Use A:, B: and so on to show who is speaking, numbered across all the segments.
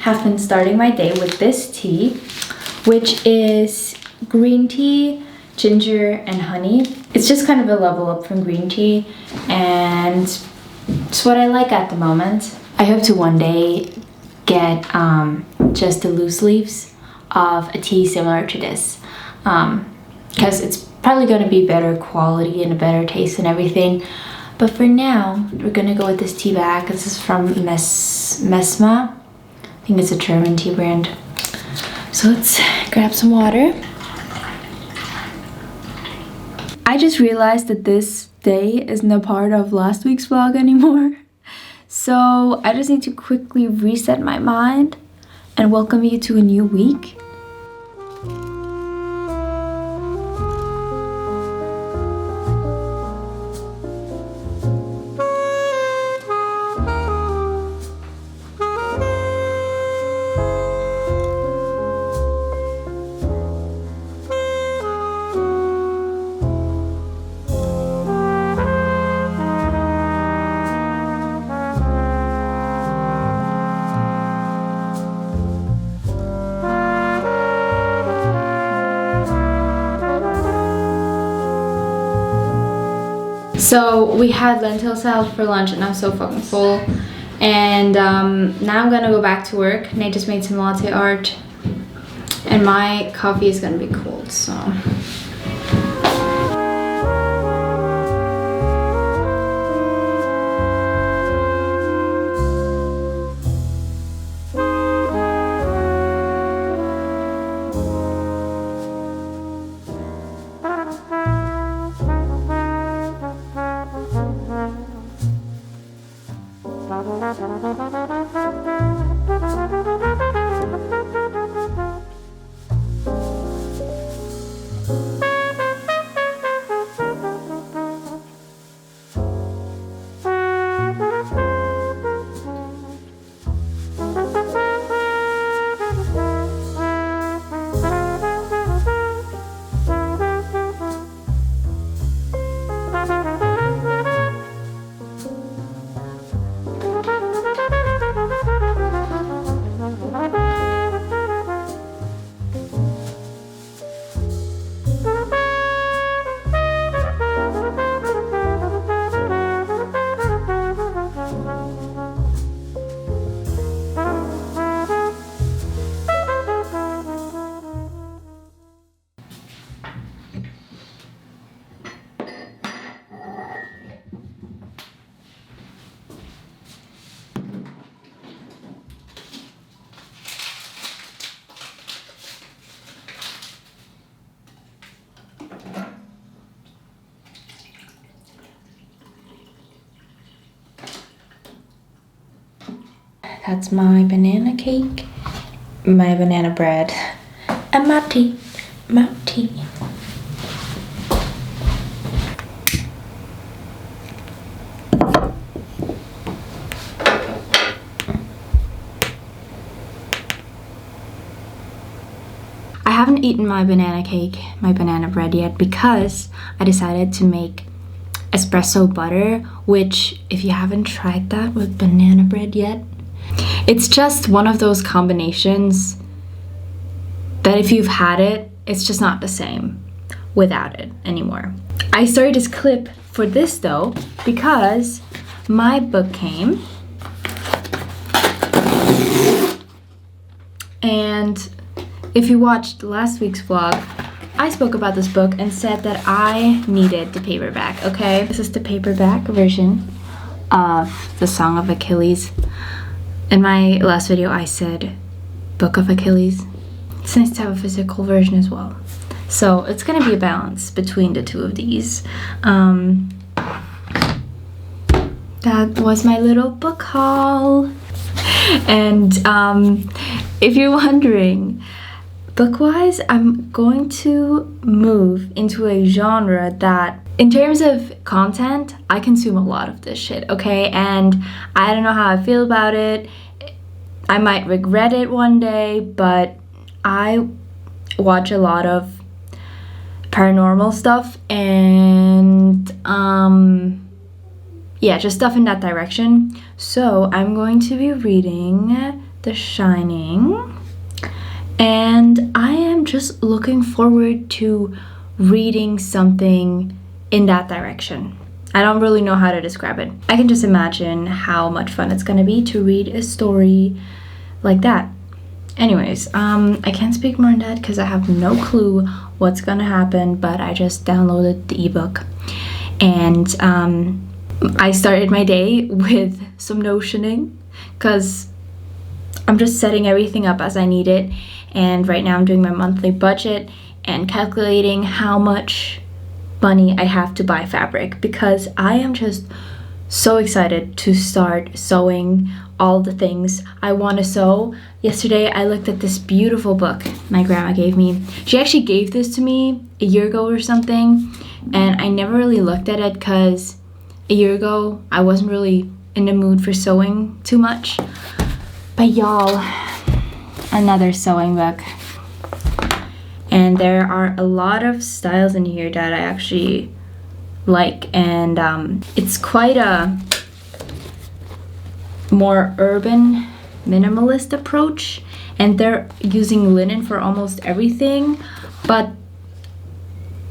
A: have been starting my day with this tea, which is green tea, ginger, and honey. It's just kind of a level up from green tea, and it's what I like at the moment. I hope to one day get just the loose leaves of a tea similar to this, because it's probably going to be better quality and a better taste and everything. But for now, we're going to go with this tea bag. This is from Mesma. I think it's a German tea brand. So let's grab some water. I just realized that this day isn't a part of last week's vlog anymore. So I just need to quickly reset my mind and welcome you to a new week. So we had lentil salad for lunch and I'm so fucking full. And now I'm gonna go back to work. Nate just made some latte art and my coffee is gonna be cold, so. That's my banana cake, my banana bread, and my tea, my tea. I haven't eaten my banana cake, my banana bread yet because I decided to make espresso butter, which if you haven't tried that with banana bread yet, it's just one of those combinations that if you've had it, it's just not the same without it anymore. I started this clip for this though because my book came and if you watched last week's vlog, I spoke about this book and said that I needed the paperback, okay? This is the paperback version of The Song of Achilles. In my last video, I said Book of Achilles. It's nice to have a physical version as well. So it's gonna be a balance between the two of these. That was my little book haul. And if you're wondering, book-wise, I'm going to move into a genre that, in terms of content, I consume a lot of this shit, okay? And I don't know how I feel about it. I might regret it one day, but I watch a lot of paranormal stuff and yeah, just stuff in that direction. So I'm going to be reading The Shining, and I am just looking forward to reading something in that direction. I don't really know how to describe it. I can just imagine how much fun it's gonna be to read a story like that. Anyways, I can't speak more on that because I have no clue what's gonna happen, but I just downloaded the ebook. And I started my day with some notioning because I'm just setting everything up as I need it. And right now I'm doing my monthly budget and calculating how much money I have to buy fabric, because I am just so excited to start sewing all the things I want to sew. Yesterday I looked at this beautiful book my grandma gave me. She actually gave this to me a year ago or something, and I never really looked at it because a year ago I wasn't really in the mood for sewing too much. But y'all, another sewing book. And there are a lot of styles in here that I actually like, and it's quite a more urban minimalist approach, and they're using linen for almost everything, but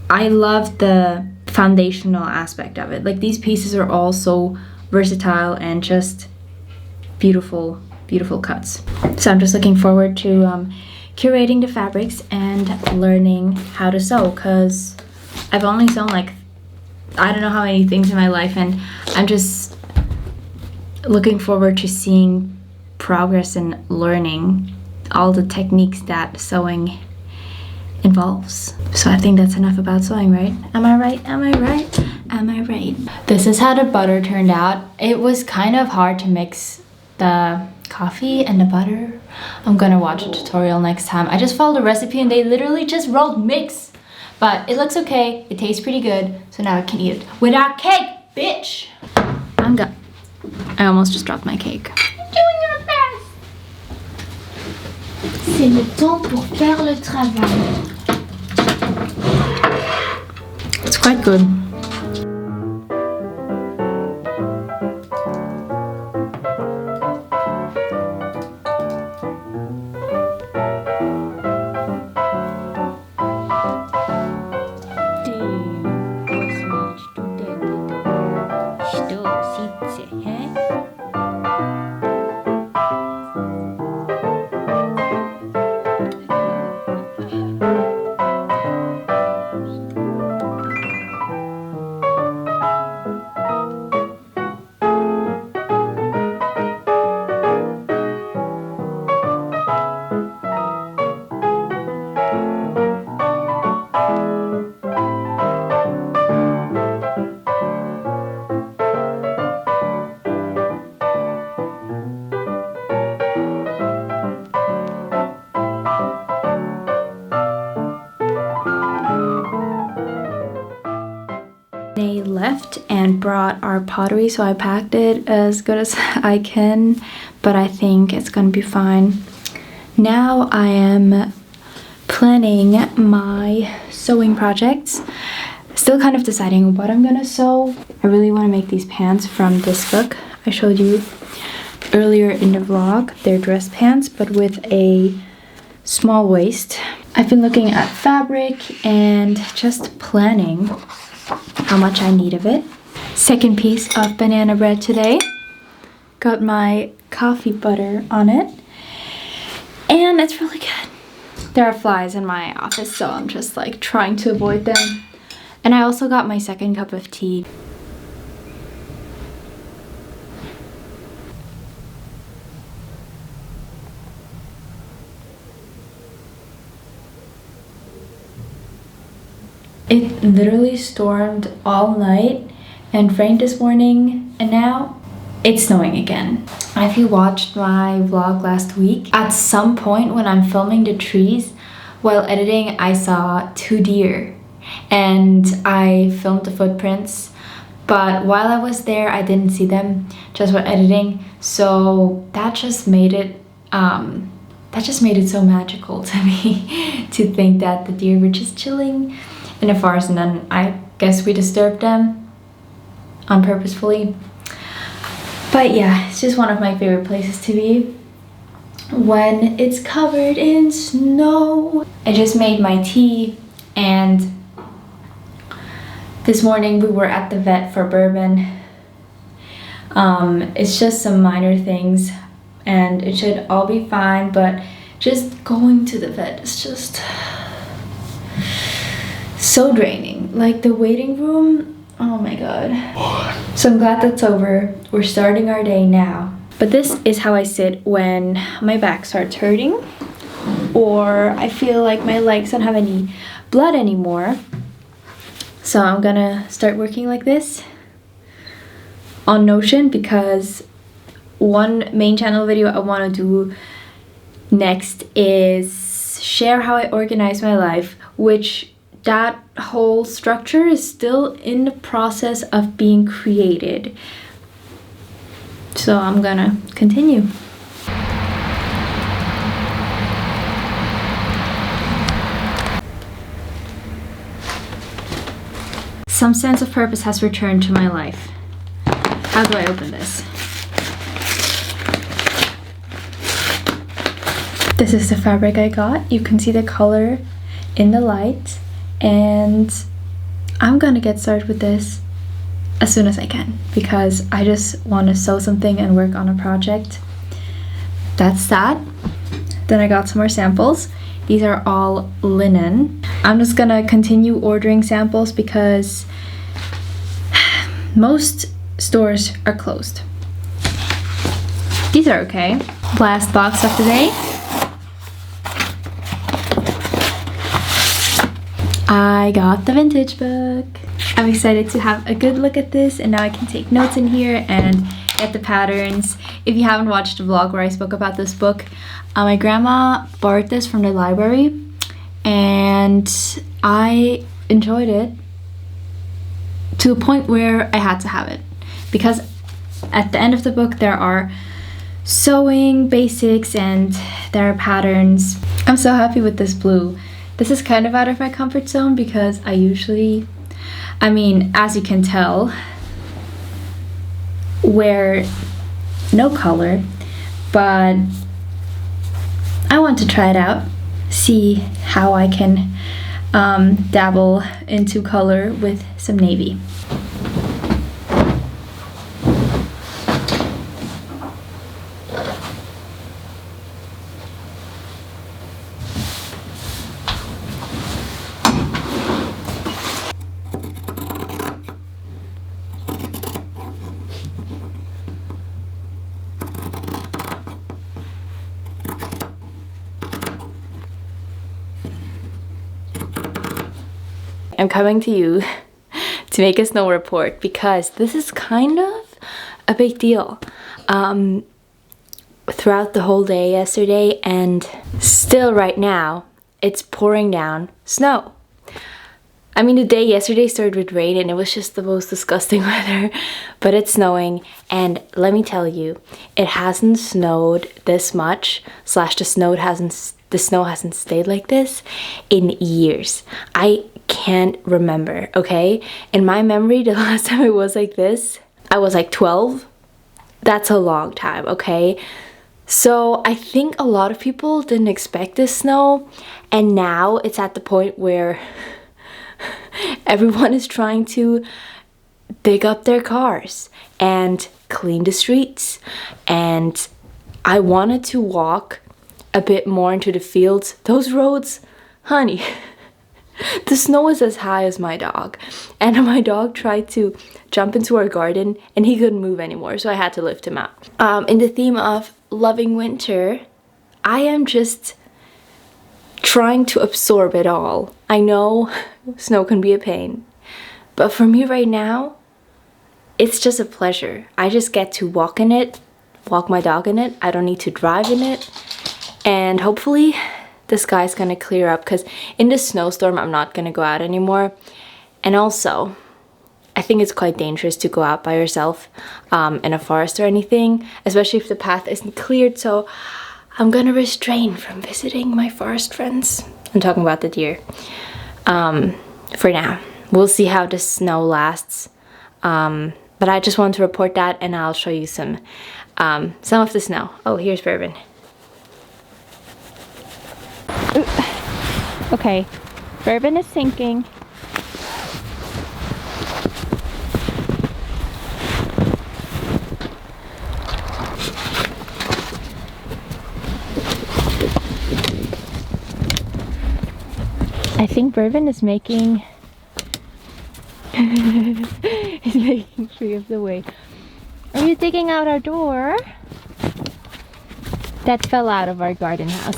A: I love the foundational aspect of it. Like, these pieces are all so versatile and just beautiful cuts. So I'm just looking forward to curating the fabrics and learning how to sew, because I've only sewn like I don't know how many things in my life, and I'm just looking forward to seeing progress and learning all the techniques that sewing involves. So I think that's enough about sewing, right? Am I right? Am I right? Am I right? This is how the butter turned out. It was kind of hard to mix the coffee and the butter. I'm gonna watch a tutorial next time. I just followed the recipe and they literally just wrote mix. But it looks okay, it tastes pretty good, so now I can eat it without cake, bitch! I almost just dropped my cake. You're doing your best!
B: C'est le temps pour faire le travail.
A: It's quite good. They left and brought our pottery, so I packed it as good as I can, but I think it's gonna be fine. Now I am planning my sewing projects. Still kind of deciding what I'm gonna sew. I really want to make these pants from this book I showed you earlier in the vlog. They're dress pants, but with a small waist. I've been looking at fabric and just planning how much I need of it. Second piece of banana bread today. Got my coffee butter on it, and it's really good. There are flies in my office, so I'm just like trying to avoid them. And I also got my second cup of tea. It literally stormed all night and rained this morning, and now it's snowing again. If you watched my vlog last week, at some point when I'm filming the trees, while editing, I saw 2 deer and I filmed the footprints, but while I was there I didn't see them, just while editing. So that just made it so magical to me to think that the deer were just chilling in the forest, and then I guess we disturbed them unpurposefully. But yeah, it's just one of my favorite places to be. when it's covered in snow. I just made my tea, and this morning we were at the vet for Bourbon. It's just some minor things and it should all be fine, but just going to the vet is just so draining. Like the waiting room, oh my god. So I'm glad that's over. We're starting our day now. But this is how I sit when my back starts hurting or I feel like my legs don't have any blood anymore. So I'm gonna start working like this on Notion, because one main channel video I want to do next is share how I organize my life, which that whole structure is still in the process of being created. So I'm gonna continue. Some sense of purpose has returned to my life. How do I open this? This is the fabric I got. You can see the color in the light, and I'm gonna get started with this as soon as I can because I just want to sew something and work on a project. That's that. Then I got some more samples. These are all linen. I'm just gonna continue ordering samples because most stores are closed. These are okay. Last box of the day. I got the vintage book. I'm excited to have a good look at this, and now I can take notes in here and get the patterns. If you haven't watched the vlog where I spoke about this book, my grandma borrowed this from the library and I enjoyed it to a point where I had to have it, because at the end of the book there are sewing basics and there are patterns. I'm so happy with this blue. This is kind of out of my comfort zone because I mean, as you can tell, wear no color, but I want to try it out, see how I can dabble into color with some navy. I'm coming to you to make a snow report because this is kind of a big deal. Throughout the whole day yesterday and still right now, it's pouring down snow. I mean, the day yesterday started with rain and it was just the most disgusting weather, but it's snowing, and let me tell you, it hasn't snowed this much, slash the snow hasn't stayed like this in years. I can't remember, okay? In my memory, the last time it was like this, I was like 12. That's a long time, okay? So I think a lot of people didn't expect this snow, and now it's at the point where everyone is trying to dig up their cars and clean the streets. And I wanted to walk a bit more into the fields. Those roads, honey, the snow is as high as my dog, and my dog tried to jump into our garden and he couldn't move anymore, so I had to lift him out. In the theme of loving winter, I am just trying to absorb it all. I know snow can be a pain, but for me right now, it's just a pleasure. I just get to walk in it, walk my dog in it. I don't need to drive in it, and hopefully the sky's gonna clear up, because in this snowstorm I'm not gonna go out anymore. And also, I think it's quite dangerous to go out by yourself in a forest or anything, especially if the path isn't cleared, so I'm gonna restrain from visiting my forest friends. I'm talking about the deer. For now. We'll see how the snow lasts. But I just want to report that, and I'll show you some of the snow. Oh, here's Bourbon. Okay, Bourbon is sinking. I think Bourbon is making he's making free of the way. Are you digging out our door? That fell out of our garden house.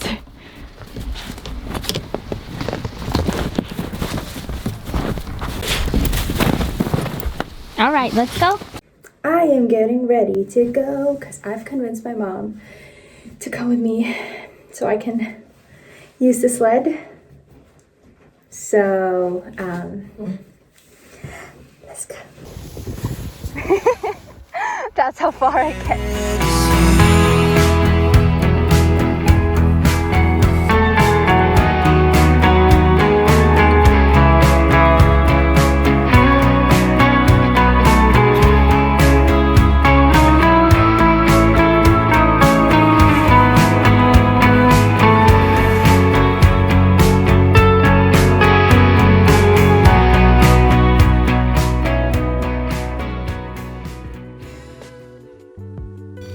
A: All right, let's go. I am getting ready to go because I've convinced my mom to come with me so I can use the sled. So, let's go. That's how far I get.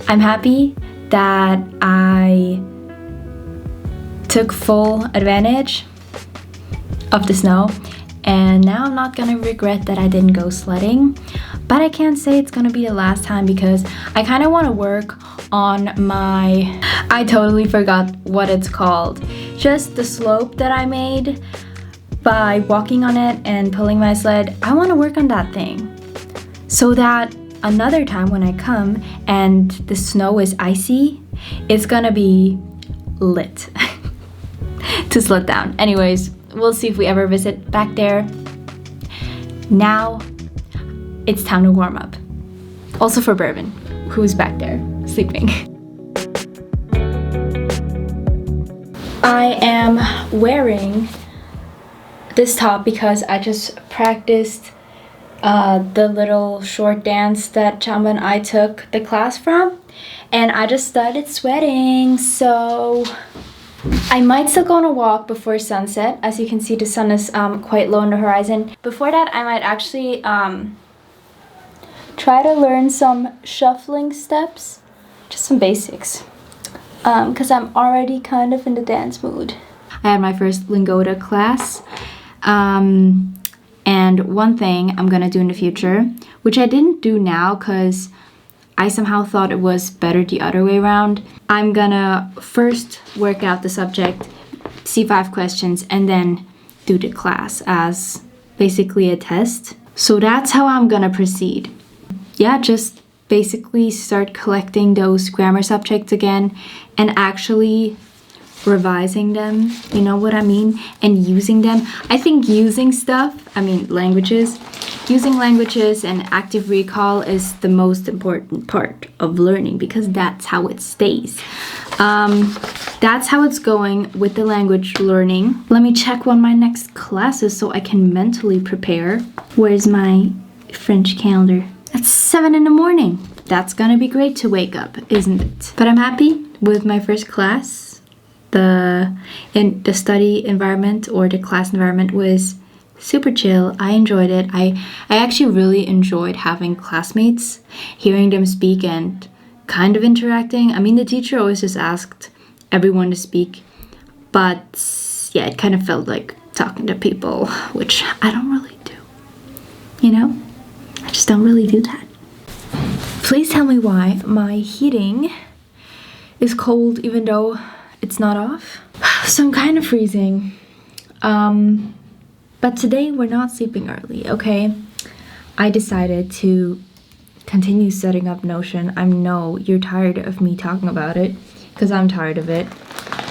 A: I'm happy that I took full advantage of the snow, and now I'm not gonna regret that I didn't go sledding, but I can't say it's gonna be the last time because I kind of want to work on I totally forgot what it's called, just the slope that I made by walking on it and pulling my sled. I want to work on that thing so that another time when I come and the snow is icy, it's gonna be lit to sled down. Anyways, we'll see if we ever visit back there. Now, it's time to warm up. Also for Bourbon, who's back there sleeping. I am wearing this top because I just practiced the little short dance that Chamba and I took the class from, and I just started sweating, so I might still go on a walk before sunset. As you can see, the sun is quite low on the horizon. Before that, I might actually try to learn some shuffling steps, just some basics, because I'm already kind of in the dance mood. I had my first Lingoda class. And one thing I'm gonna do in the future, which I didn't do now because I somehow thought it was better the other way around. I'm gonna first work out the subject, see 5 questions, and then do the class as basically a test. So that's how I'm gonna proceed. Yeah, just basically start collecting those grammar subjects again and actually revising them, you know what I mean, and using them. I think using languages, using languages and active recall is the most important part of learning because that's how it stays. That's how it's going with the language learning. Let me check when my next class is so I can mentally prepare. Where's my French calendar? It's 7 in the morning. That's gonna be great to wake up, isn't it? But I'm happy with my first class. The study environment or the class environment was super chill. I enjoyed it. I actually really enjoyed having classmates, hearing them speak and kind of interacting. I mean, the teacher always just asked everyone to speak, but yeah, it kind of felt like talking to people, which I don't really do. You know? I just don't really do that. Please tell me why my heating is cold even though it's not off. So I'm kind of freezing. But today we're not sleeping early, okay? I decided to continue setting up Notion. I know you're tired of me talking about it because I'm tired of it.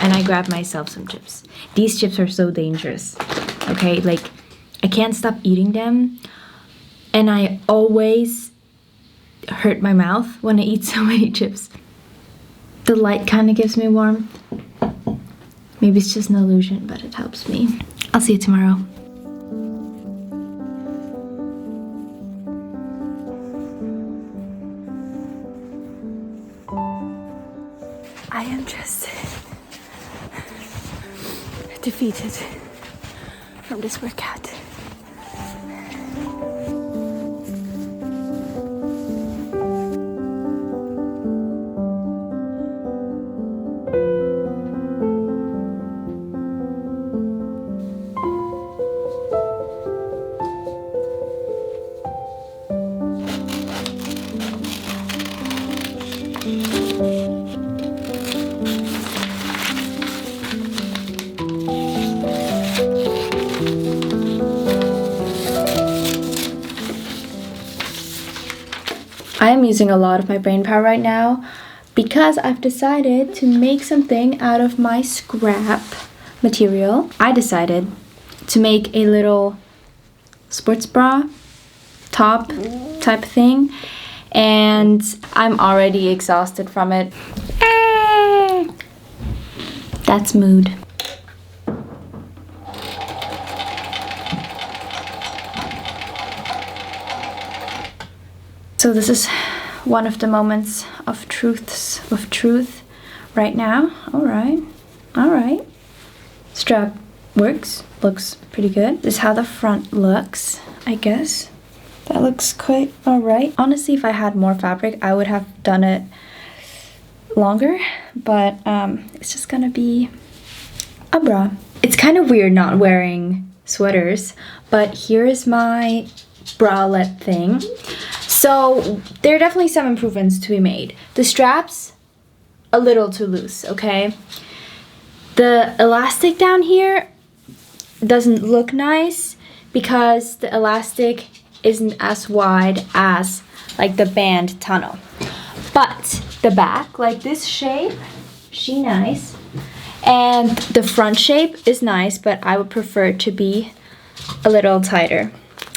A: And I grabbed myself some chips. These chips are so dangerous, okay? Like, I can't stop eating them. And I always hurt my mouth when I eat so many chips. The light kind of gives me warmth. Maybe it's just an illusion, but it helps me. I'll see you tomorrow. I am just defeated from this workout. I am using a lot of my brain power right now because I've decided to make something out of my scrap material. I decided to make a little sports bra top type thing, and I'm already exhausted from it. That's mood. So this is one of the moments of truth right now. All right. Strap works, looks pretty good. This is how the front looks, I guess. That looks quite all right. Honestly, if I had more fabric, I would have done it longer, but it's just gonna be a bra. It's kind of weird not wearing sweaters, but here is my bralette thing. So there are definitely some improvements to be made. The straps, a little too loose, okay? The elastic down here doesn't look nice because the elastic isn't as wide as like the band tunnel. But the back, like this shape, she nice. And the front shape is nice, but I would prefer it to be a little tighter.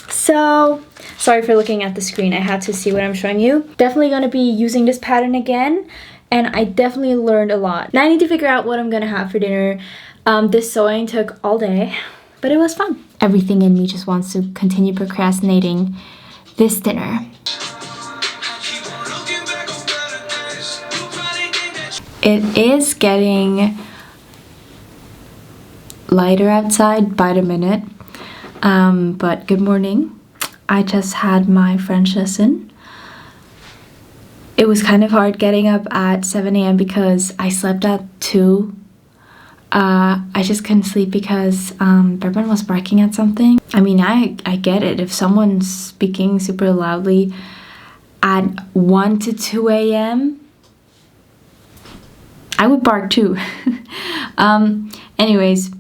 A: So, sorry for looking at the screen. I had to see what I'm showing you. Definitely gonna be using this pattern again, and I definitely learned a lot. Now I need to figure out what I'm gonna have for dinner. This sewing took all day, but it was fun. Everything in me just wants to continue procrastinating this dinner. It is getting lighter outside by the minute, but good morning. I just had my French lesson. It was kind of hard getting up at 7 a.m. because I slept at 2. I just couldn't sleep because Bourbon was barking at something. I mean, I get it. If someone's speaking super loudly at 1 to 2 a.m., I would bark too. Anyways,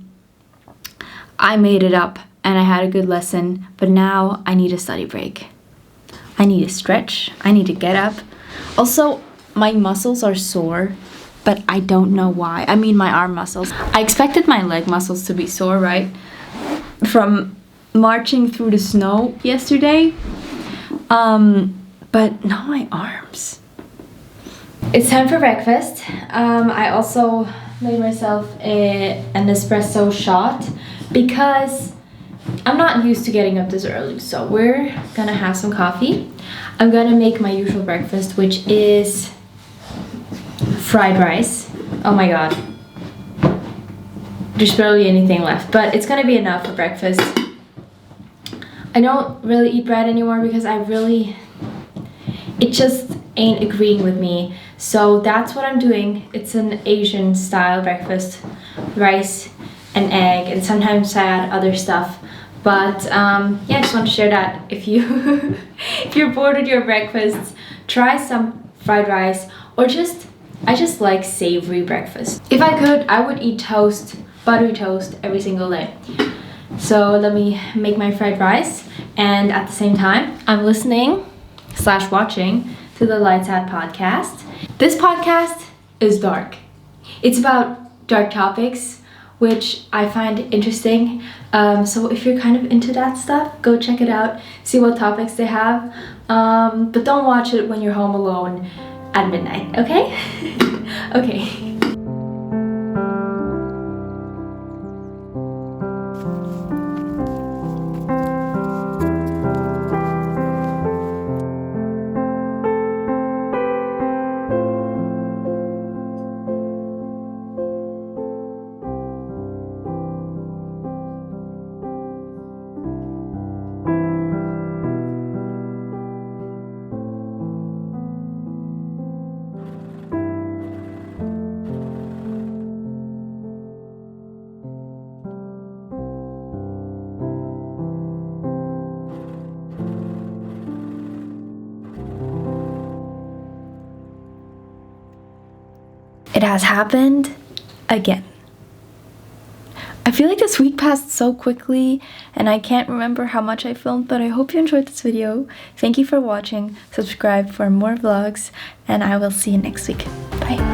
A: I made it up and I had a good lesson, but now I need a study break. I need to stretch, I need to get up. Also, my muscles are sore, but I don't know why. I mean, my arm muscles. I expected my leg muscles to be sore, right? From marching through the snow yesterday, but not my arms. It's time for breakfast. I also made myself an espresso shot because I'm not used to getting up this early, so we're gonna have some coffee. I'm gonna make my usual breakfast, which is fried rice. Oh my god. There's barely anything left, but it's gonna be enough for breakfast. I don't really eat bread anymore because it just ain't agreeing with me. So that's what I'm doing. It's an Asian style breakfast. Rice and egg, and sometimes I add other stuff. But yeah, I just want to share that. If you if you're bored with your breakfasts, try some fried rice, or I just like savory breakfast. If I could, I would eat toast, buttery toast every single day. So let me make my fried rice, and at the same time, I'm listening / watching to the Lights Out podcast. This podcast is dark. It's about dark topics, which I find interesting. So if you're kind of into that stuff, go check it out, see what topics they have. But don't watch it when you're home alone at midnight, okay? Okay. has happened again. I feel like this week passed so quickly and I can't remember how much I filmed, but I hope you enjoyed this video. Thank you for watching. Subscribe for more vlogs and I will see you next week. Bye.